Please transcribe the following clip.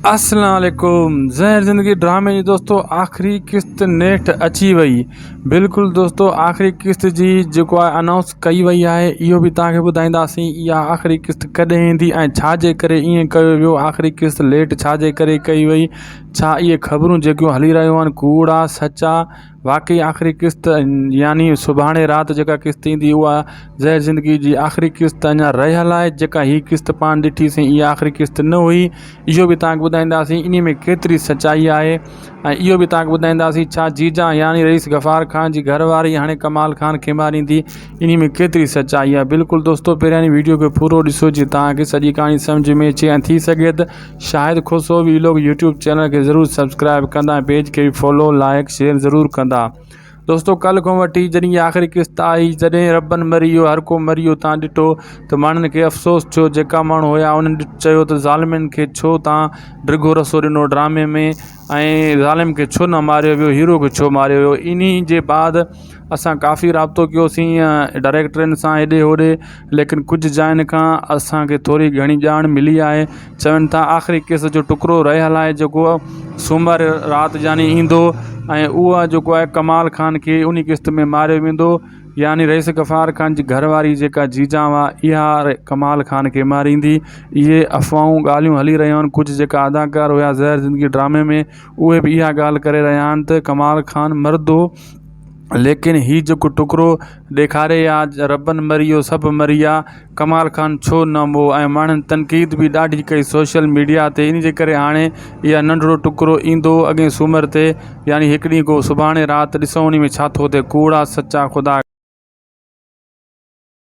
अस्सलाम वालेकुम। ज़हर ज़िंदगी ड्रामे जी दोस्तों आख़िरी क़िस्त नेठ अची वई। बिल्कुलु दोस्तों आख़िरी क़िस्त जी जेको आहे अनाउंस कई वई आहे, इहो बि तव्हांखे ॿुधाईंदासीं। इहा आख़िरी क़िस्त कॾहिं ईंदी ऐं छाजे करे ईअं कयो वियो, आख़िरी क़िस्त लेट छाजे करे कई वई, छा इहे ख़बरूं जेकियूं हली रहियूं आहिनि कूड़ा सचा, वाक़ई आख़िरी क़िस्त यानी सुभाणे राति जेका क़िस्त ईंदी उहा ज़हर ज़िंदगी जी आख़िरी क़िस्त अञा रहियल आहे। जेका हीअ क़िस्त पाण ॾिठीसीं इहा आख़िरी क़िस्त न हुई, इहो बि तव्हांखे ॿुधाईंदासीं इन में केतिरी सचाई आहे। ऐं इहो बि तव्हांखे ॿुधाईंदासीं छा जीजा यानी रईस गफ़ार ख़ान जी घरवारी हाणे कमाल ख़ान खे मारींदी, इन में केतिरी सचाई आहे। बिल्कुलु दोस्तों पहिरियां वीडियो खे पूरो ॾिसो जीअं तव्हांखे सॼी कहाणी सम्झ में अचे ऐं थी सघे त शायदि ख़ुशो भी लोग यूट्यूब चैनल के ज़रूर सब्सक्राइब कंदा, पेज के भी फॉलो लाइक शेयर ज़रूर कंदा। दोस्तों कल को वठी जॾहिं आख़िरी क़िस्त आई, जॾहिं रबन मरी वियो, हर को मरी वियो, तव्हां ॾिठो त माण्हुनि खे अफ़सोस थियो। जेका माण्हू हुया उन्हनि चयो त ज़ालिमनि खे छो तव्हां ड्रिघो रसो ॾिनो ड्रामे में, ऐं ज़ालिम खे छो न मारियो वियो, हीरो खे छो मारियो वियो। इन जे बाद असां काफ़ी राब्तो कयोसीं डायरेक्टरनि सां हेॾे होॾे, लेकिन कुझु जाइनि खां असांखे थोरी घणी ॼाण मिली आहे। चवनि था आख़िरी क़िस्त जो टुकड़ो रहियल आहे जेको सूमरु राति यानी ईंदो, ऐं उहा जेको आहे कमाल ख़ान खे उन क़िस्त में मारियो वेंदो, यानी रईस गफ़ार ख़ान जी घरवारी जेका जीजा हुआ इहा कमाल ख़ान खे मारींदी। इहे अफ़वाहूं ॻाल्हियूं हली रहियूं आहिनि। कुझु जेका अदाकार हुया ज़हर ज़िंदगी ड्रामे में उहे बि इहा ॻाल्हि करे रहिया आहिनि त कमाल ख़ान मरदो, लेकिन हीउ जेको टुकड़ो ॾेखारे या रबन मरी वियो, सभु मरी विया, कमाल ख़ान छो न हो। ऐं माण्हुनि तनक़ीद बि ॾाढी कई सोशल मीडिया ते। इन जे करे हाणे इहा नंढिड़ो टुकड़ो ईंदो अॻे सूमर ते, यानी हिकु ॾींहुं को सुभाणे राति ॾिसूं उन में छा थो थिए। कूड़ा सचा ख़ुदा